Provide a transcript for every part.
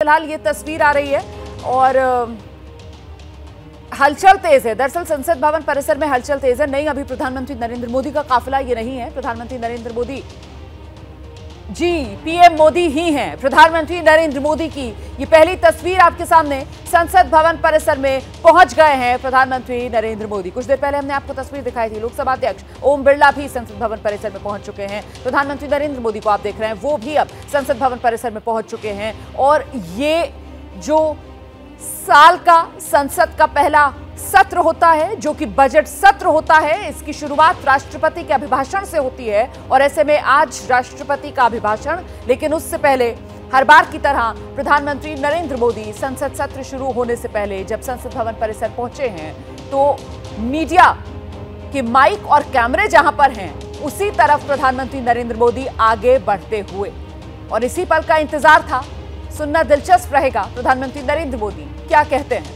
फिलहाल ये तस्वीर आ रही है और हलचल तेज है। दरअसल संसद भवन परिसर में हलचल तेज है। नहीं, अभी प्रधानमंत्री नरेंद्र मोदी का काफिला ये नहीं है। प्रधानमंत्री नरेंद्र मोदी जी पीएम मोदी ही हैं। प्रधानमंत्री नरेंद्र मोदी की ये पहली तस्वीर आपके सामने। संसद भवन परिसर में पहुंच गए हैं प्रधानमंत्री नरेंद्र मोदी। कुछ देर पहले हमने आपको तस्वीर दिखाई थी। लोकसभा अध्यक्ष ओम बिरला भी संसद भवन परिसर में पहुंच चुके हैं। प्रधानमंत्री नरेंद्र मोदी को आप देख रहे हैं, वो भी अब संसद भवन परिसर में पहुंच चुके हैं। और ये जो साल का संसद का पहला सत्र होता है, जो कि बजट सत्र होता है, इसकी शुरुआत राष्ट्रपति के अभिभाषण से होती है। और ऐसे में आज राष्ट्रपति का अभिभाषण, लेकिन उससे पहले हर बार की तरह प्रधानमंत्री नरेंद्र मोदी संसद सत्र शुरू होने से पहले जब संसद भवन परिसर पहुंचे हैं तो मीडिया के माइक और कैमरे जहां पर हैं उसी तरफ प्रधानमंत्री नरेंद्र मोदी आगे बढ़ते हुए, और इसी पल का इंतजार था। सुनना दिलचस्प रहेगा प्रधानमंत्री नरेंद्र मोदी क्या कहते हैं।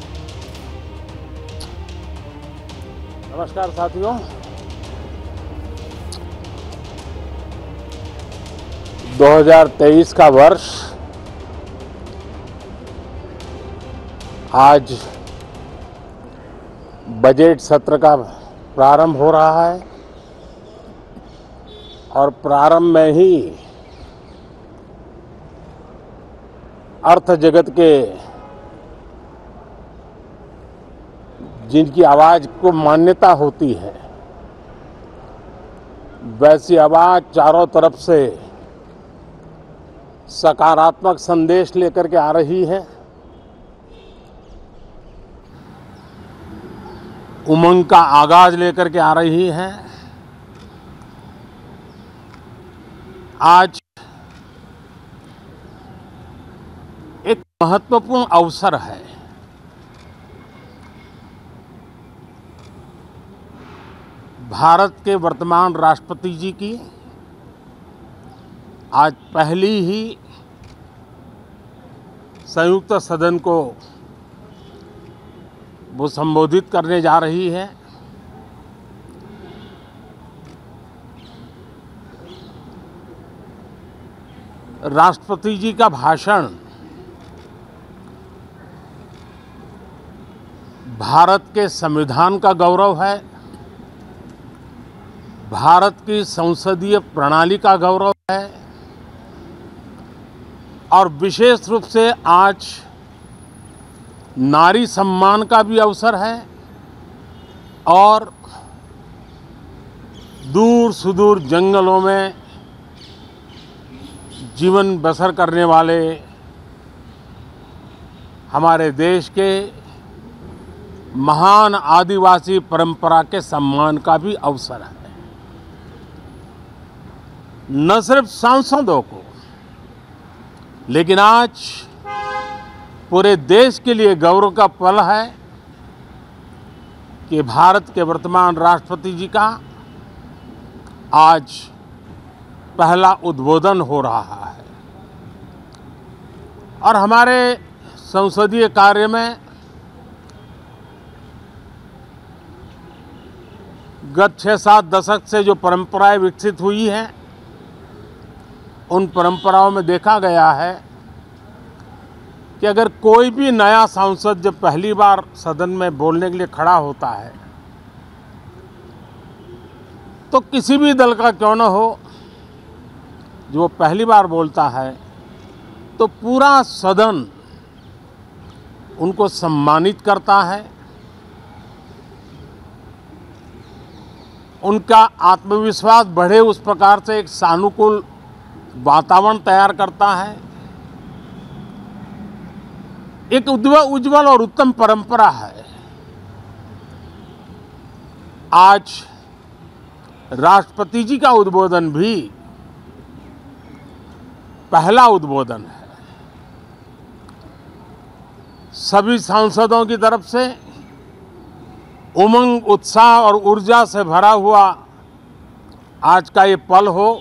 नमस्कार साथियों, दो 2023 का वर्ष आज बजट सत्र का प्रारंभ हो रहा है और प्रारंभ में ही अर्थ जगत के जिनकी आवाज को मान्यता होती है, वैसी आवाज चारों तरफ से सकारात्मक संदेश लेकर के आ रही है। उमंग का आगाज लेकर के आ रही है। आज एक महत्वपूर्ण अवसर है। भारत के वर्तमान राष्ट्रपति जी की आज पहली ही संयुक्त सदन को वो संबोधित करने जा रही है। राष्ट्रपति जी का भाषण भारत के संविधान का गौरव है, भारत की संसदीय प्रणाली का गौरव है और विशेष रूप से आज नारी सम्मान का भी अवसर है। और दूर सुदूर जंगलों में जीवन बसर करने वाले हमारे देश के महान आदिवासी परंपरा के सम्मान का भी अवसर है। न सिर्फ सांसदों को, लेकिन आज पूरे देश के लिए गौरव का पल है कि भारत के वर्तमान राष्ट्रपति जी का आज पहला उद्बोधन हो रहा है। और हमारे संसदीय कार्य में गत 6-7 दशक से जो परंपराएं विकसित हुई हैं, उन परंपराओं में देखा गया है कि अगर कोई भी नया सांसद जब पहली बार सदन में बोलने के लिए खड़ा होता है तो किसी भी दल का क्यों न हो, जो पहली बार बोलता है तो पूरा सदन उनको सम्मानित करता है, उनका आत्मविश्वास बढ़े उस प्रकार से एक सानुकूल वातावरण तैयार करता है। एक उज्जवल और उत्तम परंपरा है। आज राष्ट्रपति जी का उद्बोधन भी पहला उद्बोधन है। सभी सांसदों की तरफ से उमंग, उत्साह और ऊर्जा से भरा हुआ आज का ये पल हो,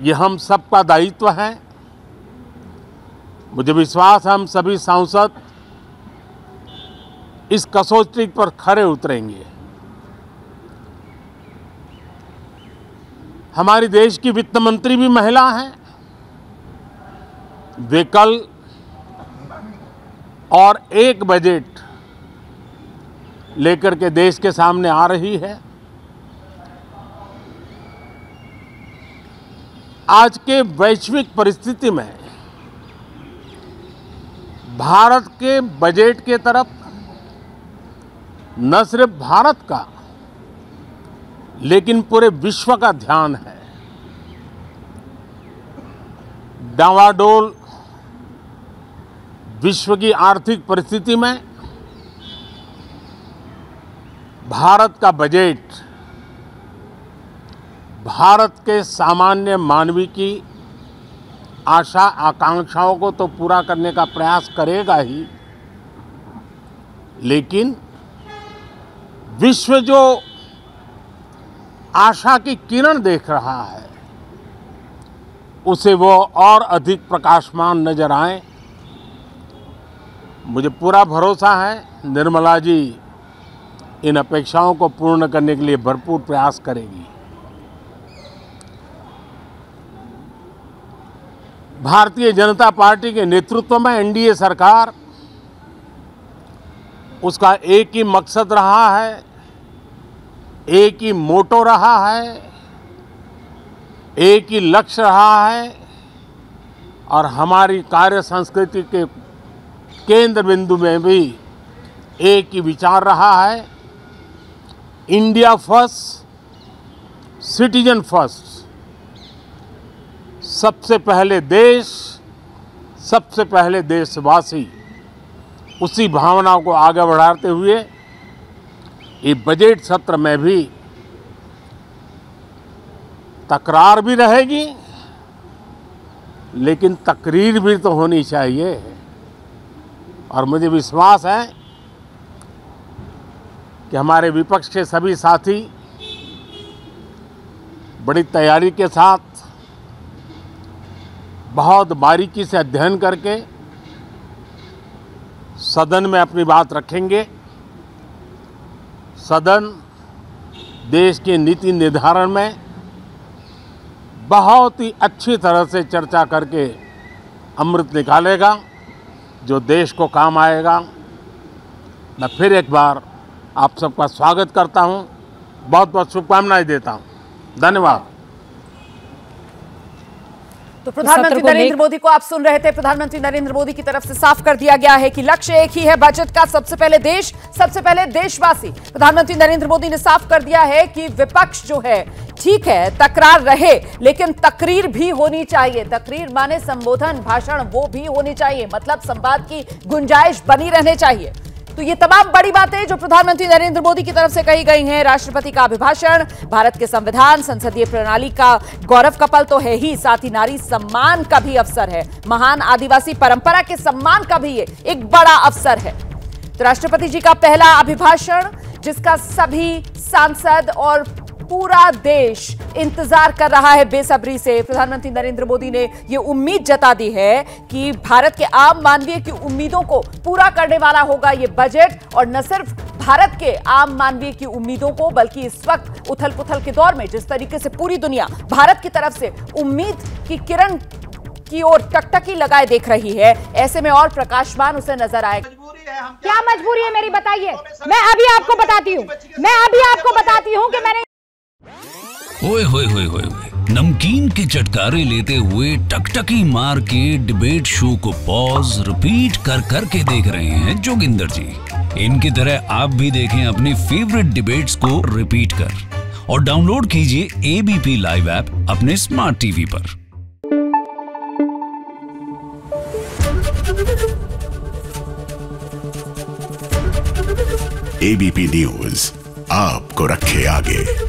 ये हम सबका दायित्व है। मुझे विश्वास है हम सभी सांसद इस कसौटी पर खरे उतरेंगे। हमारी देश की वित्त मंत्री भी महिला हैं। वे कल और एक बजट लेकर के देश के सामने आ रही है। आज के वैश्विक परिस्थिति में भारत के बजट के तरफ न सिर्फ भारत का लेकिन पूरे विश्व का ध्यान है। डावाडोल विश्व की आर्थिक परिस्थिति में भारत का बजट भारत के सामान्य मानवी की आशा आकांक्षाओं को तो पूरा करने का प्रयास करेगा ही, लेकिन विश्व जो आशा की किरण देख रहा है उसे वो और अधिक प्रकाशमान नजर आए। मुझे पूरा भरोसा है निर्मला जी इन अपेक्षाओं को पूर्ण करने के लिए भरपूर प्रयास करेगी। भारतीय जनता पार्टी के नेतृत्व में एनडीए सरकार, उसका एक ही मकसद रहा है, एक ही मोटो रहा है, एक ही लक्ष्य रहा है और हमारी कार्य संस्कृति के केंद्र बिंदु में भी एक ही विचार रहा है, इंडिया फर्स्ट, सिटीजन फर्स्ट। सबसे पहले देश, सबसे पहले देशवासी, उसी भावना को आगे बढ़ाते हुए ये बजट सत्र में भी तकरार भी रहेगी, लेकिन तकरीर भी तो होनी चाहिए। और मुझे विश्वास है कि हमारे विपक्ष के सभी साथी बड़ी तैयारी के साथ बहुत बारीकी से अध्ययन करके सदन में अपनी बात रखेंगे। सदन देश के नीति निर्धारण में बहुत ही अच्छी तरह से चर्चा करके अमृत निकालेगा जो देश को काम आएगा। मैं फिर एक बार आप सबका स्वागत करता हूं, बहुत बहुत शुभकामनाएं देता हूं। धन्यवाद। तो प्रधानमंत्री नरेंद्र मोदी को आप सुन रहे थे। प्रधानमंत्री नरेंद्र मोदी की तरफ से साफ कर दिया गया है कि लक्ष्य एक ही है बजट का, सबसे पहले देश, सबसे पहले देशवासी। प्रधानमंत्री नरेंद्र मोदी ने साफ कर दिया है कि विपक्ष जो है, ठीक है तकरार रहे लेकिन तकरीर भी होनी चाहिए। तकरीर माने संबोधन, भाषण, वो भी होनी चाहिए, मतलब संवाद की गुंजाइश बनी रहने चाहिए। तो ये तमाम बड़ी बातें जो प्रधानमंत्री नरेंद्र मोदी की तरफ से कही गई हैं। राष्ट्रपति का अभिभाषण, भारत के संविधान, संसदीय प्रणाली का गौरव का पल तो है ही, साथ ही नारी सम्मान का भी अवसर है, महान आदिवासी परंपरा के सम्मान का भी ये एक बड़ा अवसर है। तो राष्ट्रपति जी का पहला अभिभाषण जिसका सभी सांसद और पूरा देश इंतजार कर रहा है बेसब्री से। प्रधानमंत्री नरेंद्र मोदी ने यह उम्मीद जता दी है कि भारत के आम मानवीय की उम्मीदों को पूरा करने वाला होगा ये बजट, और न सिर्फ भारत के आम मानवीय की उम्मीदों को बल्कि इस वक्त उथल पुथल के दौर में जिस तरीके से पूरी दुनिया भारत की तरफ से उम्मीद की किरण की ओर टकटकी लगाए देख रही है, ऐसे में और प्रकाशमान उसे नजर आएगा। क्या मजबूरी है मेरी, बताइए। मैं अभी आपको बताती हूँ कि मैंने ओए होए होए होए नमकीन के चटकारे लेते हुए टकटकी मार के डिबेट शो को पॉज रिपीट कर करके देख रहे हैं जोगिंदर जी। इनकी तरह आप भी देखें अपनी फेवरेट डिबेट्स को रिपीट कर और डाउनलोड कीजिए एबीपी लाइव ऐप अपने स्मार्ट टीवी पर। एबीपी न्यूज आपको रखे आगे।